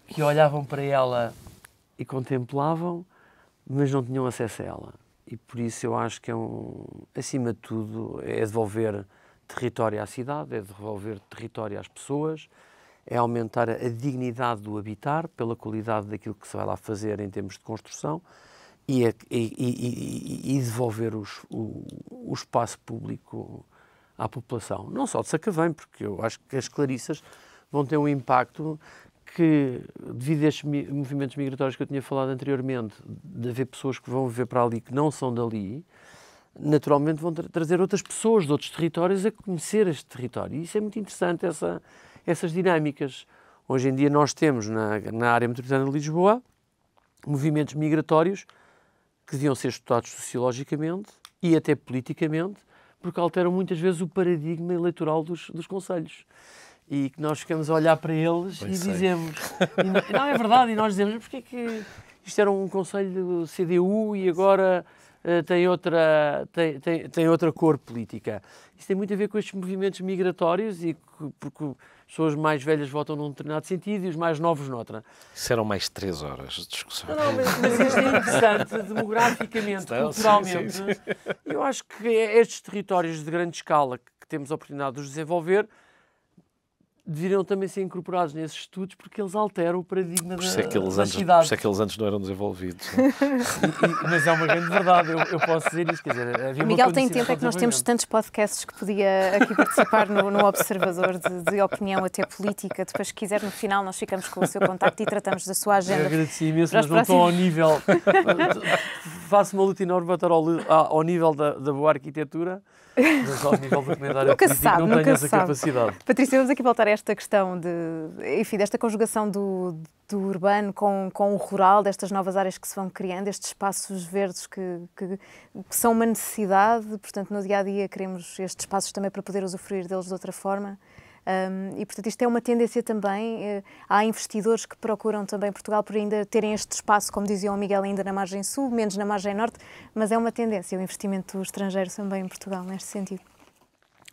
que olhavam para ela e contemplavam, mas não tinham acesso a ela. E por isso eu acho que acima de tudo, é devolver território à cidade, é devolver território às pessoas, é aumentar a dignidade do habitar pela qualidade daquilo que se vai lá fazer em termos de construção e devolver o espaço público à população. Não só de Sacavém, porque eu acho que as Clarissas vão ter um impacto que, devido a estes movimentos migratórios que eu tinha falado anteriormente, de haver pessoas que vão viver para ali que não são dali, naturalmente vão trazer outras pessoas de outros territórios a conhecer este território. E isso é muito interessante, essas dinâmicas. Hoje em dia nós temos na área metropolitana de Lisboa movimentos migratórios que deviam ser estudados sociologicamente e até politicamente, porque alteram muitas vezes o paradigma eleitoral dos concelhos. E que nós ficamos a olhar para eles e dizemos... Não, é verdade, e nós dizemos, porque é que isto era um concelho CDU e agora tem outra cor política. Isso tem muito a ver com estes movimentos migratórios e porque pessoas mais velhas votam num determinado sentido e os mais novos noutra. Isso eram mais 3 horas de discussão. Não, mas isto é interessante, demograficamente, culturalmente. Sim. Eu acho que estes territórios de grande escala que temos a oportunidade de os desenvolver deveriam também ser incorporados nesses estudos porque eles alteram o paradigma da cidade. Por isso é que eles antes não eram desenvolvidos. Mas é uma grande verdade, eu posso dizer isso. Quer dizer, havia Miguel, tem tempo, é que nós temos tantos podcasts que podia aqui participar no Observador de opinião até política. Depois, se quiser, no final, nós ficamos com o seu contacto e tratamos da sua agenda. Eu agradeci imenso, mas não estou ao nível... Faço uma luta enorme para estar ao nível da boa arquitetura. Mas ao nível do comentário político não tenho essa capacidade. Patrícia, vamos aqui voltar a esta questão desta conjugação do urbano com o rural, destas novas áreas que se vão criando, estes espaços verdes que são uma necessidade, portanto, no dia-a-dia queremos estes espaços também para poder usufruir deles de outra forma. E, portanto, isto é uma tendência também. Há investidores que procuram também Portugal por ainda terem este espaço, como dizia o Miguel, ainda na margem sul, menos na margem norte, mas é uma tendência o investimento estrangeiro também em Portugal, neste sentido.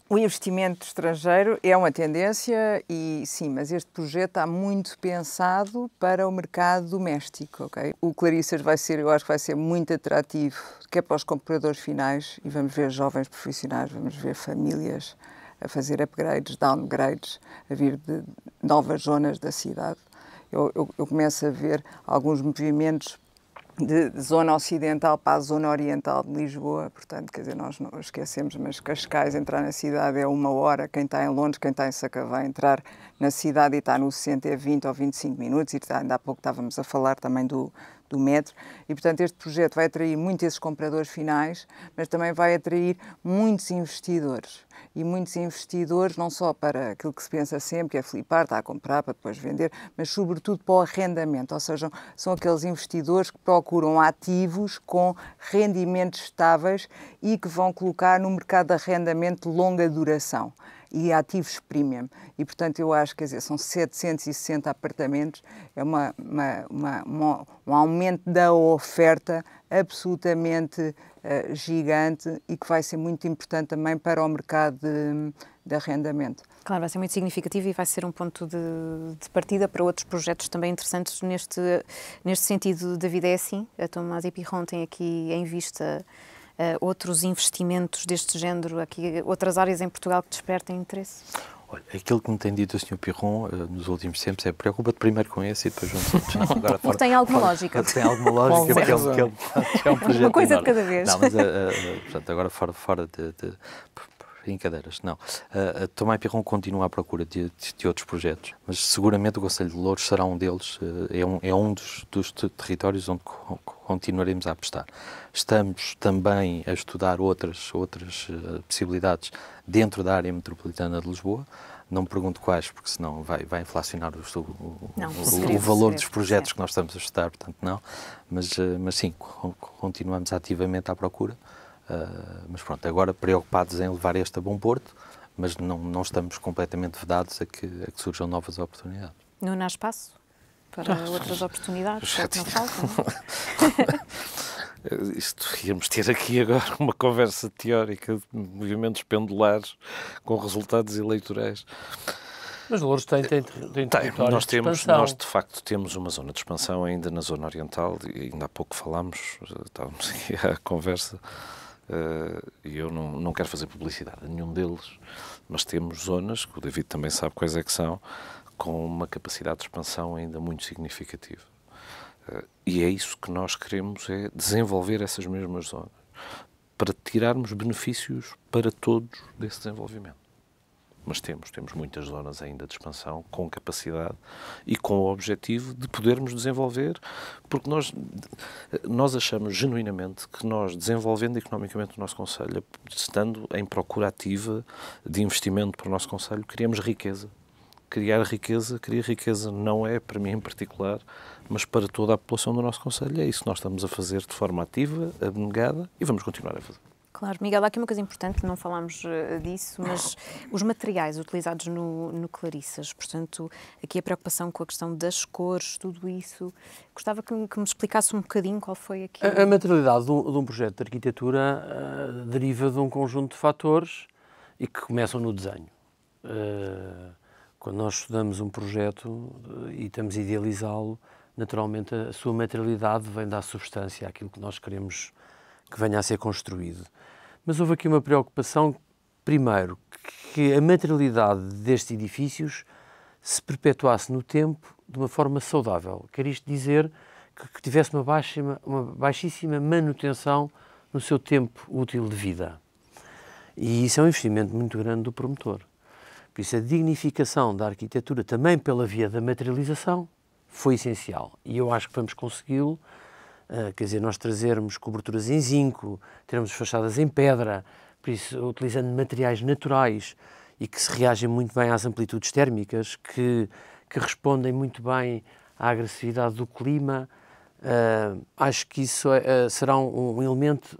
O investimento estrangeiro é uma tendência e sim, mas este projeto está muito pensado para o mercado doméstico, ok? O Clarissas eu acho que vai ser muito atrativo, quer para os compradores finais, e vamos ver jovens profissionais, vamos ver famílias a fazer upgrades, downgrades, a vir de novas zonas da cidade. Eu começo a ver alguns movimentos de zona ocidental para a zona oriental de Lisboa, portanto, quer dizer, nós não esquecemos, mas Cascais, entrar na cidade é 1 hora, quem está em Londres, quem está em Sacavém, entrar na cidade e está no centro é 20 ou 25 minutos, e ainda há pouco estávamos a falar também do metro, e portanto este projeto vai atrair muito esses compradores finais, mas também vai atrair muitos investidores, e muitos investidores não só para aquilo que se pensa sempre, que é flipar, está a comprar para depois vender, mas sobretudo para o arrendamento, ou seja, são aqueles investidores que procuram ativos com rendimentos estáveis e que vão colocar no mercado de arrendamento de longa duração e ativos premium. E, portanto, eu acho, quer dizer, são 760 apartamentos, é um aumento da oferta absolutamente gigante e que vai ser muito importante também para o mercado de arrendamento. Claro, vai ser muito significativo e vai ser um ponto de partida para outros projetos também interessantes neste sentido. David, é assim? A Tomás Piron tem aqui em vista outros investimentos deste género, aqui outras áreas em Portugal que despertem interesse? Olha, aquilo que me tem dito o Sr. Piron nos últimos tempos é preocupa-te primeiro com esse e depois vamos agora porque tem alguma lógica. Tem alguma lógica, porque é um projeto uma coisa enorme. de cada vez. Não, mas, portanto, agora fora de brincadeiras, não. A Tomás Piron continua à procura de outros projetos, mas seguramente o Conselho de Louros será um deles, é um dos territórios onde continuaremos a apostar. Estamos também a estudar outras possibilidades dentro da área metropolitana de Lisboa. Não me pergunto quais, porque senão vai inflacionar o valor dos projetos que nós estamos a estudar, portanto não. Mas sim, continuamos ativamente à procura. Mas pronto, agora preocupados em levar este a bom porto, mas não estamos completamente vedados a que surjam novas oportunidades. Não há espaço para outras oportunidades? É que não falta, não? Íamos ter aqui agora uma conversa teórica de movimentos pendulares com resultados eleitorais. Mas Louros tem territórios de expansão. Nós, de facto, temos uma zona de expansão ainda na zona oriental, e ainda há pouco falámos, estávamos aqui à conversa, e eu não quero fazer publicidade a nenhum deles, mas temos zonas, que o David também sabe quais é que são, com uma capacidade de expansão ainda muito significativa. E é isso que nós queremos, é desenvolver essas mesmas zonas, para tirarmos benefícios para todos desse desenvolvimento. Mas temos muitas zonas ainda de expansão, com capacidade e com o objetivo de podermos desenvolver, porque nós achamos genuinamente que nós, desenvolvendo economicamente o nosso concelho, estando em procura ativa de investimento para o nosso concelho, criamos riqueza. Criar riqueza não é para mim em particular, mas para toda a população do nosso concelho. É isso que nós estamos a fazer de forma ativa, abnegada, e vamos continuar a fazer. Claro, Miguel, há aqui uma coisa importante, não falámos disso, mas os materiais utilizados no Clarissas, portanto, aqui a preocupação com a questão das cores, tudo isso, gostava que me explicasse um bocadinho qual foi aqui. A materialidade de um projeto de arquitetura deriva de um conjunto de fatores e que começam no desenho. Quando nós estudamos um projeto e estamos a idealizá-lo, naturalmente a sua materialidade vem da substância, aquilo que nós queremos que venha a ser construído. Mas houve aqui uma preocupação, primeiro, que a materialidade destes edifícios se perpetuasse no tempo de uma forma saudável. Quer isto dizer que tivesse uma baixíssima manutenção no seu tempo útil de vida. E isso é um investimento muito grande do promotor. Por isso a dignificação da arquitetura, também pela via da materialização, foi essencial. E eu acho que vamos consegui-lo. Quer dizer, nós trazermos coberturas em zinco, termos fachadas em pedra, por isso utilizando materiais naturais e que se reagem muito bem às amplitudes térmicas, que respondem muito bem à agressividade do clima. Acho que isso será um elemento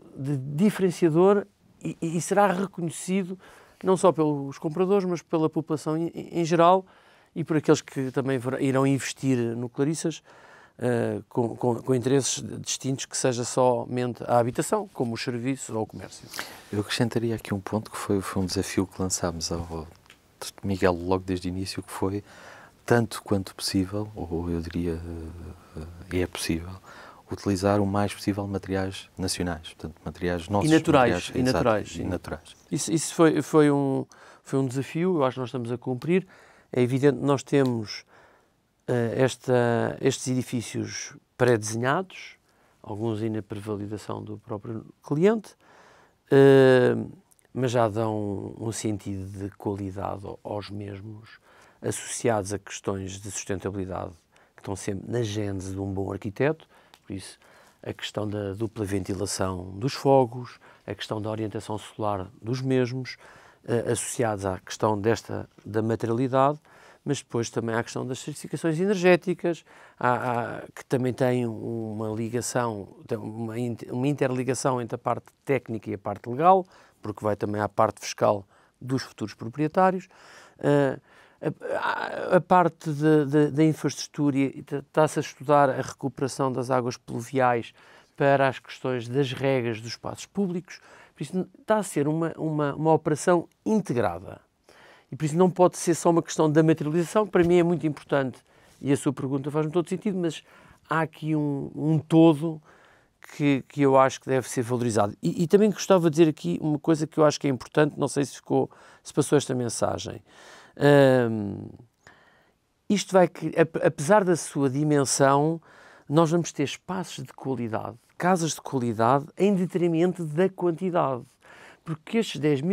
diferenciador e será reconhecido não só pelos compradores, mas pela população em geral e por aqueles que também irão investir no Clarissas, com interesses distintos, que seja somente a habitação, como os serviços ou o comércio. Eu acrescentaria aqui um ponto que foi um desafio que lançámos ao Miguel logo desde o início, que foi, tanto quanto possível, ou eu diria, é possível, utilizar o mais possível materiais nacionais, portanto, materiais nossos. E naturais. Isso foi um desafio, eu acho que nós estamos a cumprir. É evidente que nós temos estes edifícios pré-desenhados, alguns ainda por validação do próprio cliente, mas já dão um sentido de qualidade aos mesmos, associados a questões de sustentabilidade que estão sempre na gênese de um bom arquiteto. Por isso, a questão da dupla ventilação dos fogos, a questão da orientação solar dos mesmos, associados à questão da materialidade, mas depois também à questão das certificações energéticas, que também tem uma ligação, uma interligação entre a parte técnica e a parte legal, porque vai também à parte fiscal dos futuros proprietários. A parte da infraestrutura, está-se a estudar a recuperação das águas pluviais para as questões das regas dos espaços públicos. Por isso, está a ser uma operação integrada. E por isso não pode ser só uma questão da materialização, que para mim é muito importante, e a sua pergunta faz-me todo sentido, mas há aqui um todo que eu acho que deve ser valorizado. E também gostava de dizer aqui uma coisa que eu acho que é importante, não sei se passou esta mensagem. Isto vai que, apesar da sua dimensão, nós vamos ter espaços de qualidade, casas de qualidade, em detrimento da quantidade. Porque estes 10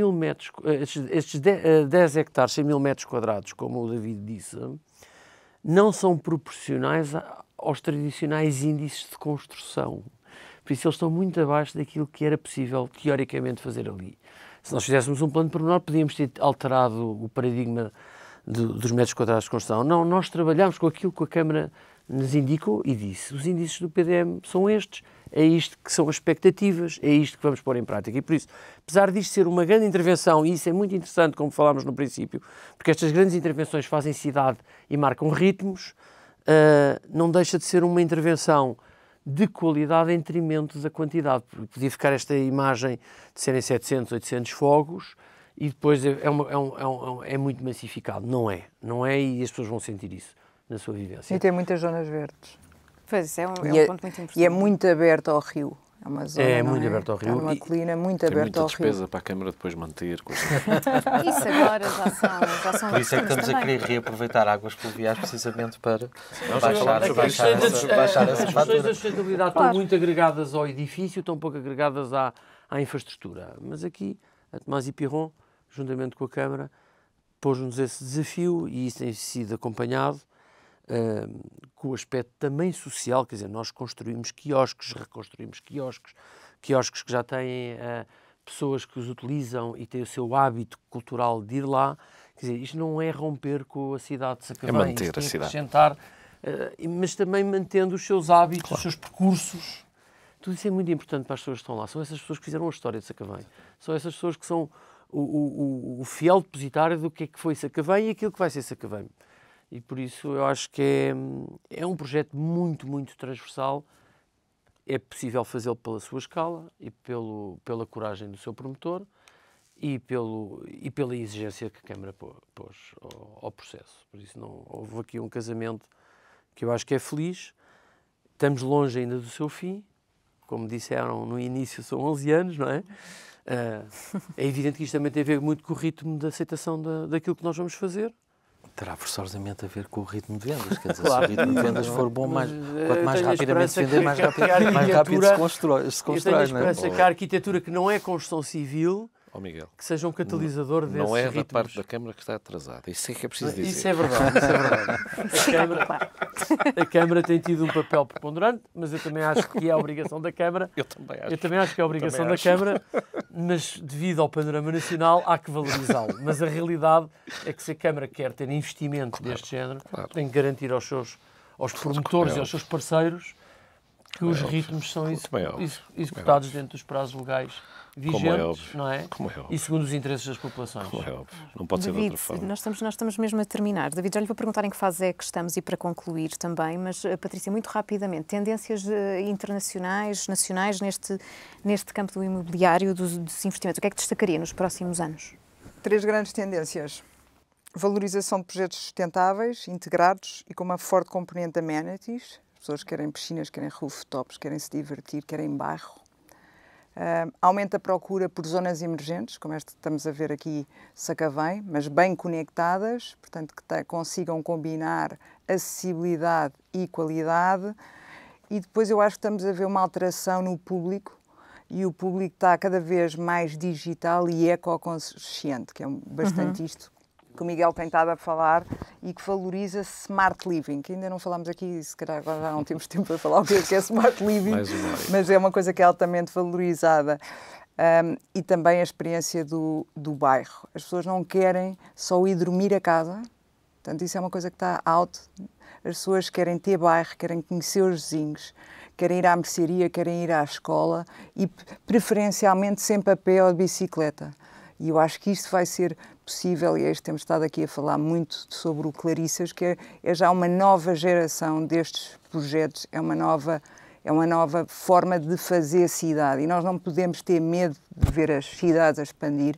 hectares, 100 mil metros quadrados, como o David disse, não são proporcionais aos tradicionais índices de construção. Por isso eles estão muito abaixo daquilo que era possível, teoricamente, fazer ali. Se nós fizéssemos um plano pormenor, podíamos ter alterado o paradigma dos metros quadrados de construção. Não, nós trabalhamos com aquilo que a Câmara nos indicou e disse: os índices do PDM são estes, é isto que são as expectativas, é isto que vamos pôr em prática. E por isso, apesar disto ser uma grande intervenção, e isso é muito interessante, como falámos no princípio, porque estas grandes intervenções fazem cidade e marcam ritmos, não deixa de ser uma intervenção de qualidade em detrimento da quantidade. Podia ficar esta imagem de serem 700, 800 fogos e depois é muito massificado. Não é, e as pessoas vão sentir isso na sua vivência. E tem muitas zonas verdes. Pois, é um ponto muito importante. E é muito aberto ao rio. É uma zona, muito aberto ao rio. É uma colina muito aberta ao rio. Tem muita despesa para a Câmara depois manter. Isso agora já são Por isso é que estamos a querer reaproveitar águas pluviais precisamente para baixar essa As questões fatura. da sustentabilidade estão muito agregadas ao edifício, estão pouco agregadas à infraestrutura. Mas aqui, a Tomás e Pirron, juntamente com a Câmara, pôs-nos esse desafio e isso tem sido acompanhado com o aspecto também social, quer dizer, nós construímos quiosques, reconstruímos quiosques que já têm pessoas que os utilizam e têm o seu hábito cultural de ir lá. Quer dizer, isto não é romper com a cidade de Sacavém, é manter a cidade. Acrescentar, mas também mantendo os seus hábitos, os seus percursos, Tudo isso é muito importante para as pessoas que estão lá. São essas pessoas que fizeram a história de Sacavém. São essas pessoas que são o fiel depositário do que é que foi Sacavém e aquilo que vai ser Sacavém. E por isso eu acho que é um projeto muito, muito transversal. É possível fazê-lo pela sua escala e pela coragem do seu promotor e pela exigência que a Câmara pôs ao processo. Por isso não houve aqui um casamento que eu acho que é feliz. Estamos longe ainda do seu fim. Como disseram no início, são 11 anos, não é? É evidente que isto também tem a ver muito com o ritmo de aceitação daquilo que nós vamos fazer. Terá forçosamente a ver com o ritmo de vendas. Quer dizer, Claro. se o ritmo de vendas for bom, quanto mais rapidamente se vender, mais rápido se constrói. Eu tenho a esperança que a arquitetura, que não é construção civil, Miguel, que seja um catalisador desses não é ritmos. da parte da Câmara que está atrasada. Isso é que é preciso dizer. Isso é verdade, isso é verdade. A Câmara tem tido um papel preponderante, mas eu também acho que é a obrigação da Câmara. Eu também acho. Eu também acho que é a obrigação da Câmara, mas devido ao panorama nacional há que valorizá-lo. Mas a realidade é que se a Câmara quer ter investimento deste género, tem que garantir aos promotores e aos seus parceiros que os ritmos são executados dentro dos prazos legais vigentes, não é? Como é óbvio. E segundo os interesses das populações. Como é óbvio. Não pode ser de outra forma. Nós estamos mesmo a terminar. David, já lhe vou perguntar em que fase é que estamos e para concluir também, mas Patrícia, muito rapidamente, tendências internacionais, nacionais neste campo do imobiliário, dos investimentos, o que é que destacaria nos próximos anos? 3 grandes tendências. Valorização de projetos sustentáveis, integrados e com uma forte componente de amenities. As pessoas querem piscinas, querem rooftops, querem se divertir, querem bairro. Aumenta a procura por zonas emergentes, como esta que estamos a ver aqui, Sacavém, mas bem conectadas, portanto que consigam combinar acessibilidade e qualidade. E depois eu acho que estamos a ver uma alteração no público, e o público está cada vez mais digital e ecoconsciente, que é bastante isto que o Miguel tem estado a falar, e que valoriza smart living, que ainda não falámos aqui, se calhar agora já não temos tempo para falar o que é smart living, mas é uma coisa que é altamente valorizada. E também a experiência do bairro. As pessoas não querem só ir dormir a casa, portanto isso é uma coisa que está out. As pessoas querem ter bairro, querem conhecer os vizinhos, querem ir à mercearia, querem ir à escola e preferencialmente sempre a pé ou de bicicleta. E eu acho que isto vai ser possível, e temos estado aqui a falar muito sobre o Clarissas, que é já uma nova geração destes projetos, é uma nova forma de fazer cidade. E nós não podemos ter medo de ver as cidades a expandir.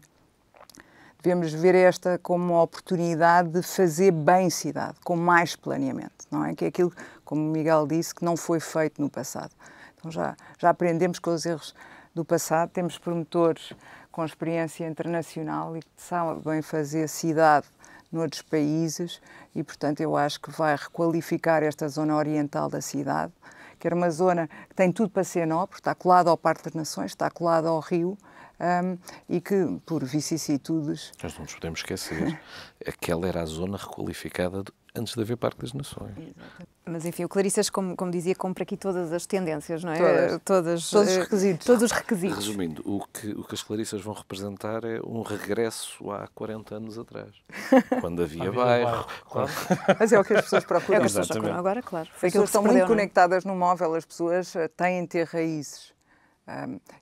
Devemos ver esta como uma oportunidade de fazer bem cidade, com mais planeamento, não é? Que é aquilo, como o Miguel disse, que não foi feito no passado. Então já aprendemos com os erros do passado, temos promotores com experiência internacional e que sabem fazer cidade noutros países e, portanto, eu acho que vai requalificar esta zona oriental da cidade, que era uma zona que tem tudo para ser nobre, está colada ao Parque das Nações, está colada ao rio, e que, por vicissitudes... Nós não nos podemos esquecer, aquela era a zona requalificada antes de haver Parque das Nações. Exatamente. Mas, enfim, o Clarissas, como dizia, compra aqui todas as tendências, não é? Todos os requisitos. Resumindo, o que as Clarissas vão representar é um regresso há 40 anos atrás, quando havia bairro. Claro. Mas é o que as pessoas procuram. É o que as pessoas procuram agora, claro. As pessoas estão muito conectadas no móvel, as pessoas têm de ter raízes.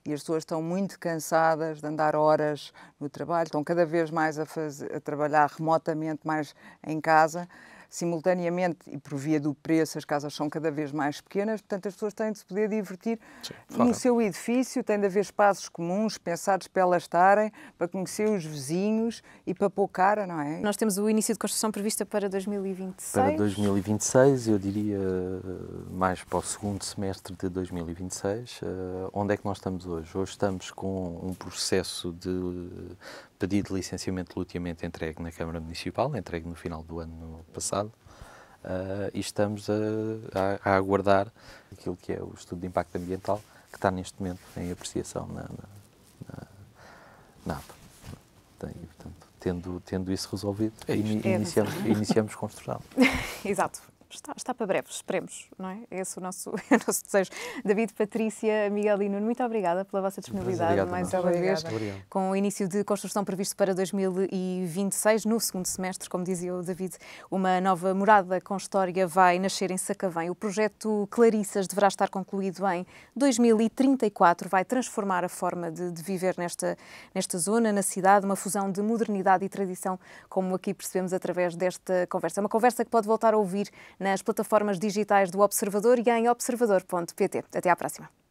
E as pessoas estão muito cansadas de andar horas no trabalho, estão cada vez mais a trabalhar remotamente, mais em casa. Simultaneamente, e por via do preço, as casas são cada vez mais pequenas, portanto as pessoas têm de se poder divertir no seu edifício, tem de haver espaços comuns, pensados para elas estarem, para conhecer os vizinhos e para pôr cara, não é? Nós temos o início de construção prevista para 2026. Para 2026, eu diria mais para o segundo semestre de 2026. Onde é que nós estamos hoje? Hoje estamos com um processo de pedido de licenciamento de loteamento entregue na Câmara Municipal, entregue no final do ano passado, e estamos a aguardar aquilo que é o estudo de impacto ambiental, que está neste momento em apreciação na APA. Portanto, tendo isso resolvido, iniciamos construção. Exato. está para breve, esperemos, não é? Esse é o nosso desejo. David, Patrícia, Miguel e Nuno, muito obrigada pela vossa disponibilidade mais uma vez. Com o início de construção previsto para 2026, no segundo semestre, como dizia o David, uma nova morada com história vai nascer em Sacavém. O projeto Clarissas deverá estar concluído em 2034, vai transformar a forma de viver nesta zona, na cidade, uma fusão de modernidade e tradição, como aqui percebemos através desta conversa. É uma conversa que pode voltar a ouvir nas plataformas digitais do Observador e em observador.pt. Até à próxima.